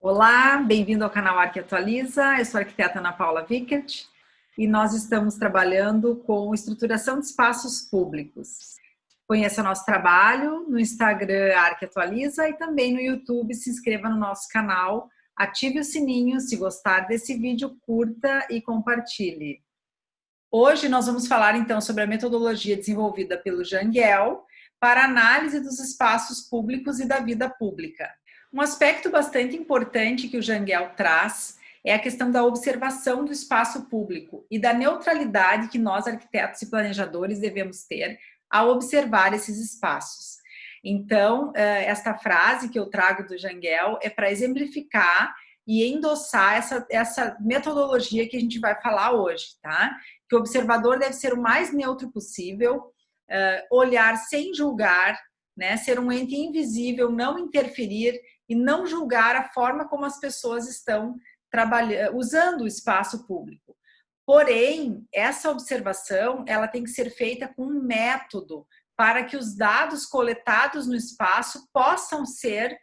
Olá, bem-vindo ao canal Arque Atualiza. Eu sou a arquiteta Ana Paula Vickert e nós estamos trabalhando com estruturação de espaços públicos. Conheça nosso trabalho no Instagram Arque Atualiza e também no YouTube. Se inscreva no nosso canal, ative o sininho. Se gostar desse vídeo, curta e compartilhe. Hoje nós vamos falar então sobre a metodologia desenvolvida pelo Jangel para análise dos espaços públicos e da vida pública. Um aspecto bastante importante que o Jangel traz é a questão da observação do espaço público e da neutralidade que nós, arquitetos e planejadores, devemos ter ao observar esses espaços. Então, esta frase que eu trago do Jangel é para exemplificar e endossar essa metodologia que a gente vai falar hoje, tá? Que o observador deve ser o mais neutro possível, olhar sem julgar, né? Ser um ente invisível, não interferir e não julgar a forma como as pessoas estão usando o espaço público. Porém, essa observação ela tem que ser feita com um método para que os dados coletados no espaço possam ser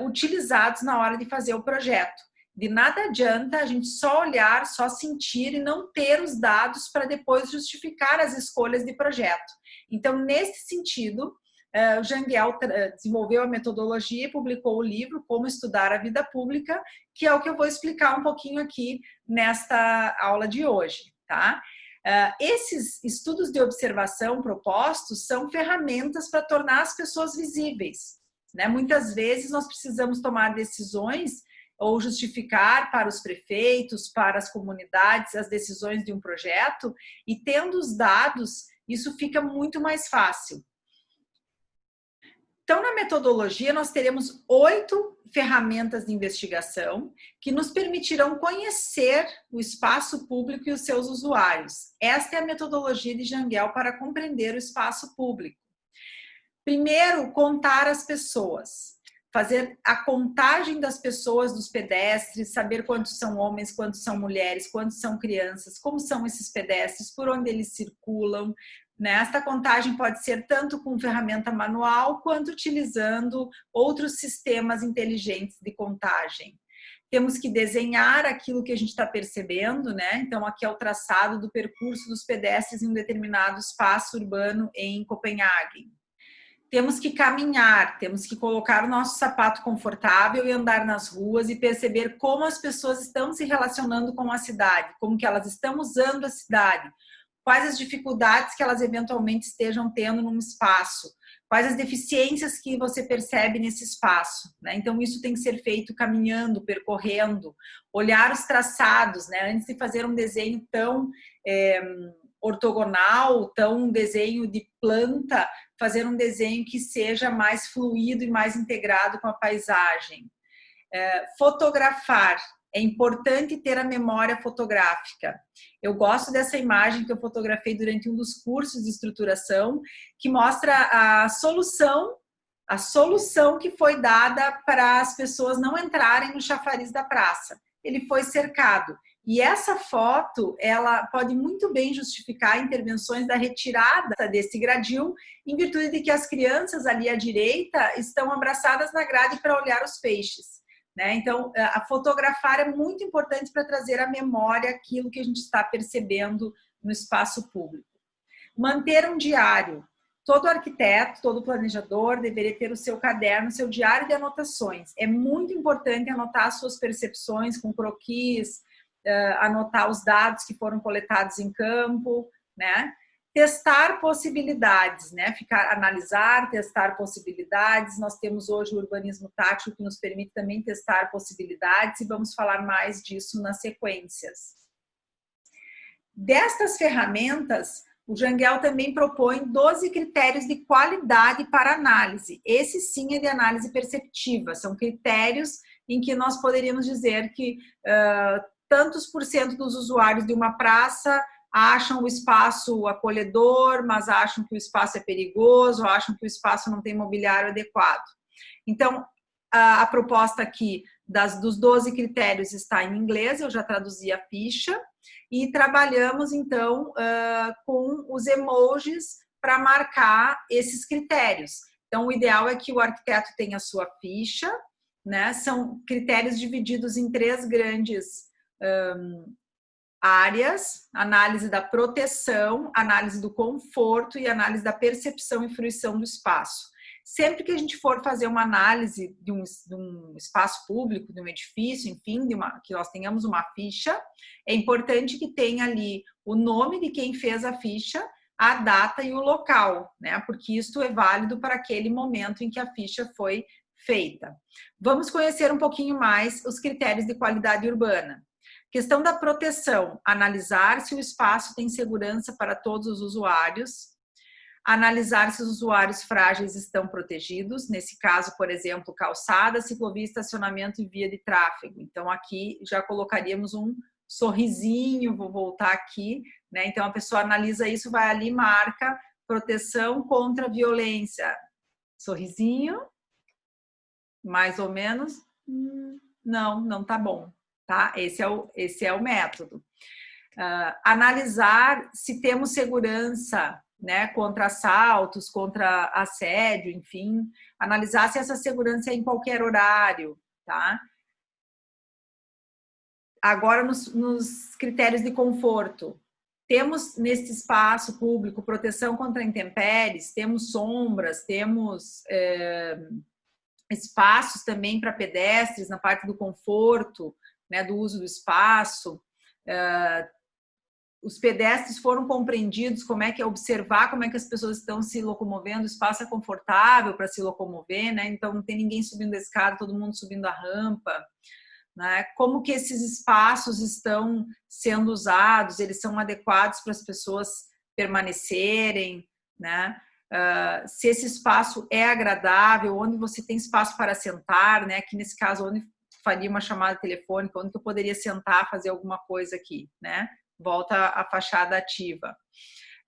utilizados na hora de fazer o projeto. De nada adianta a gente só olhar, só sentir e não ter os dados para depois justificar as escolhas de projeto. Então, nesse sentido, o Jangel desenvolveu a metodologia e publicou o livro Como Estudar a Vida Pública, que é o que eu vou explicar um pouquinho aqui nesta aula de hoje, tá? Esses estudos de observação propostos são ferramentas para tornar as pessoas visíveis, né? Muitas vezes nós precisamos tomar decisões ou justificar para os prefeitos, para as comunidades, as decisões de um projeto, e tendo os dados, isso fica muito mais fácil. Então, na metodologia, nós teremos 8 ferramentas de investigação que nos permitirão conhecer o espaço público e os seus usuários. Esta é a metodologia de Jangel para compreender o espaço público. Primeiro, contar as pessoas. Fazer a contagem das pessoas, dos pedestres, saber quantos são homens, quantos são mulheres, quantos são crianças, como são esses pedestres, por onde eles circulam. Esta contagem pode ser tanto com ferramenta manual, quanto utilizando outros sistemas inteligentes de contagem. Temos que desenhar aquilo que a gente está percebendo, né? Então, aqui é o traçado do percurso dos pedestres em um determinado espaço urbano em Copenhague. Temos que caminhar, temos que colocar o nosso sapato confortável e andar nas ruas e perceber como as pessoas estão se relacionando com a cidade, como que elas estão usando a cidade, quais as dificuldades que elas eventualmente estejam tendo num espaço, quais as deficiências que você percebe nesse espaço, né? Então, isso tem que ser feito caminhando, percorrendo, olhar os traçados, né? Antes de fazer um desenho tão ortogonal, um desenho de planta, fazer um desenho que seja mais fluido e mais integrado com a paisagem. Fotografar. É importante ter a memória fotográfica. Eu gosto dessa imagem que eu fotografei durante um dos cursos de estruturação, que mostra a solução que foi dada para as pessoas não entrarem no chafariz da praça. Ele foi cercado. E essa foto, ela pode muito bem justificar intervenções da retirada desse gradil, em virtude de que as crianças ali à direita estão abraçadas na grade para olhar os peixes. Então, a fotografar é muito importante para trazer à memória aquilo que a gente está percebendo no espaço público. Manter um diário. Todo arquiteto, todo planejador deveria ter o seu caderno, o seu diário de anotações. É muito importante anotar as suas percepções com croquis, anotar os dados que foram coletados em campo, né? Testar possibilidades, né? Analisar, testar possibilidades. Nós temos hoje o urbanismo tátil que nos permite também testar possibilidades e vamos falar mais disso nas sequências. Destas ferramentas, o Jangel também propõe 12 critérios de qualidade para análise. Esse sim é de análise perceptiva, são critérios em que nós poderíamos dizer que tantos por cento dos usuários de uma praça acham o espaço acolhedor, mas acham que o espaço é perigoso, acham que o espaço não tem mobiliário adequado. Então, a proposta aqui dos 12 critérios está em inglês, eu já traduzi a ficha, e trabalhamos, então, com os emojis para marcar esses critérios. Então, o ideal é que o arquiteto tenha a sua ficha, né? São critérios divididos em 3 grandes áreas: análise da proteção, análise do conforto e análise da percepção e fruição do espaço. Sempre que a gente for fazer uma análise de um espaço público, de um edifício, enfim, que nós tenhamos uma ficha, é importante que tenha ali o nome de quem fez a ficha, a data e o local, né? Porque isso é válido para aquele momento em que a ficha foi feita. Vamos conhecer um pouquinho mais os critérios de qualidade urbana. Questão da proteção: analisar se o espaço tem segurança para todos os usuários, analisar se os usuários frágeis estão protegidos, nesse caso, por exemplo, calçada, ciclovia, estacionamento e via de tráfego. Então, aqui já colocaríamos um sorrisinho, vou voltar aqui, né? Então, a pessoa analisa isso, vai ali, marca proteção contra violência. Sorrisinho, mais ou menos, não tá bom, tá? Esse é o método. Analisar se temos segurança, né, contra assaltos, contra assédio, enfim, analisar se essa segurança é em qualquer horário, tá? Agora, nos critérios de conforto, temos nesse espaço público proteção contra intempéries, temos sombras, temos espaços também para pedestres na parte do conforto, né, do uso do espaço. Os pedestres foram compreendidos, como é que é observar como é que as pessoas estão se locomovendo, o espaço é confortável para se locomover, né? Então não tem ninguém subindo a escada, todo mundo subindo a rampa, né? Como que esses espaços estão sendo usados, eles são adequados para as pessoas permanecerem, né? Se esse espaço é agradável, onde você tem espaço para sentar, né? Aqui nesse caso, onde faria uma chamada telefônica, onde que eu poderia sentar, fazer alguma coisa aqui, né? Volta a fachada ativa.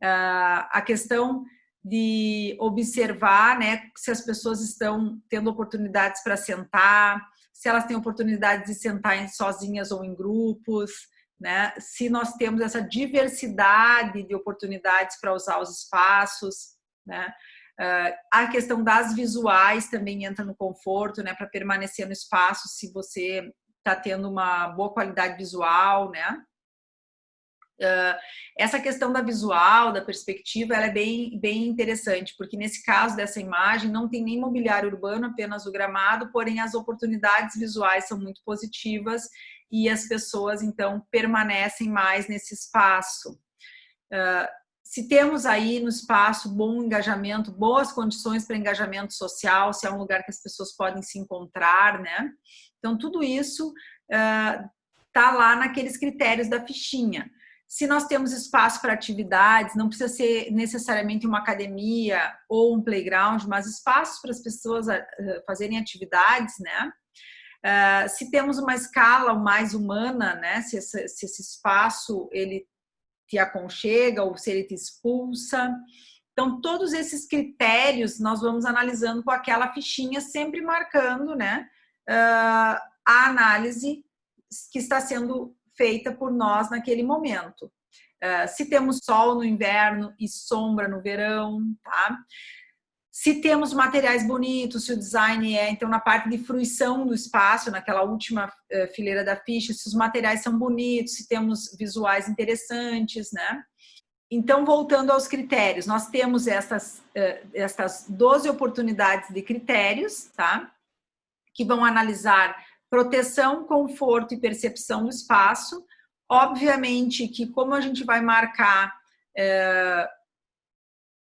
A questão de observar, né, se as pessoas estão tendo oportunidades para sentar, se elas têm oportunidade de sentar sozinhas ou em grupos, né, se nós temos essa diversidade de oportunidades para usar os espaços, né. A questão das visuais também entra no conforto, né, para permanecer no espaço, se você está tendo uma boa qualidade visual, né. Essa questão da visual, da perspectiva, ela é bem interessante, porque nesse caso dessa imagem não tem nem mobiliário urbano, apenas o gramado, porém as oportunidades visuais são muito positivas e as pessoas, então, permanecem mais nesse espaço. Se temos aí no espaço bom engajamento, boas condições para engajamento social, se é um lugar que as pessoas podem se encontrar, né? Então, tudo isso está lá naqueles critérios da fichinha. Se nós temos espaço para atividades, não precisa ser necessariamente uma academia ou um playground, mas espaços para as pessoas fazerem atividades, né? Se temos uma escala mais humana, né? Se esse espaço ele te aconchega ou se ele te expulsa. Então, todos esses critérios nós vamos analisando com aquela fichinha, sempre marcando, né, a análise que está sendo feita por nós naquele momento. Se temos sol no inverno e sombra no verão, tá? Se temos materiais bonitos, se o design então, na parte de fruição do espaço, naquela última fileira da ficha, se os materiais são bonitos, se temos visuais interessantes, né? Então, voltando aos critérios, nós temos essas 12 oportunidades de critérios, tá? Que vão analisar proteção, conforto e percepção do espaço. Obviamente que, como a gente vai marcar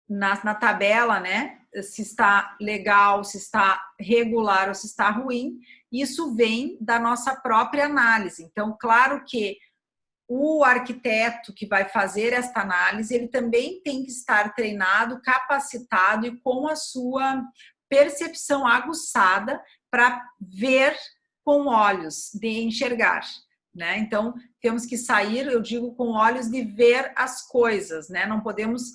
na tabela, né, se está legal, se está regular ou se está ruim, isso vem da nossa própria análise. Então, claro que o arquiteto que vai fazer esta análise, ele também tem que estar treinado, capacitado e com a sua percepção aguçada para ver com olhos, de enxergar, né? Então, temos que sair, eu digo, com olhos de ver as coisas, né? Não podemos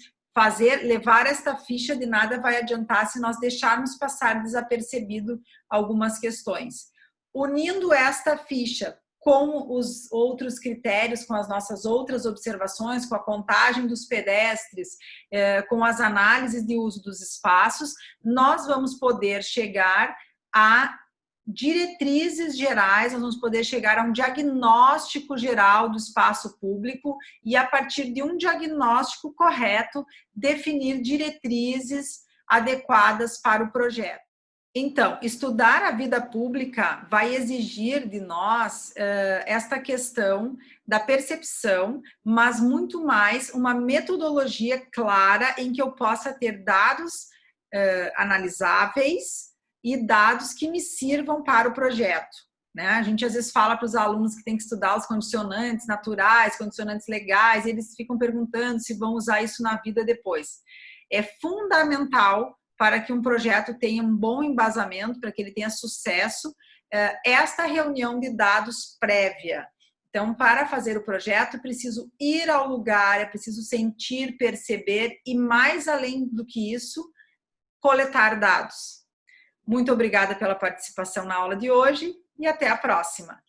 levar esta ficha, de nada vai adiantar se nós deixarmos passar desapercebido algumas questões. Unindo esta ficha com os outros critérios, com as nossas outras observações, com a contagem dos pedestres, com as análises de uso dos espaços, nós vamos poder chegar a diretrizes gerais, nós vamos poder chegar a um diagnóstico geral do espaço público e, a partir de um diagnóstico correto, definir diretrizes adequadas para o projeto. Então, estudar a vida pública vai exigir de nós esta questão da percepção, mas muito mais uma metodologia clara em que eu possa ter dados analisáveis e dados que me sirvam para o projeto. Né? A gente às vezes fala para os alunos que tem que estudar os condicionantes naturais, condicionantes legais, e eles ficam perguntando se vão usar isso na vida depois. É fundamental para que um projeto tenha um bom embasamento, para que ele tenha sucesso, esta reunião de dados prévia. Então, para fazer o projeto, preciso ir ao lugar, é preciso sentir, perceber e, mais além do que isso, coletar dados. Muito obrigada pela participação na aula de hoje e até a próxima.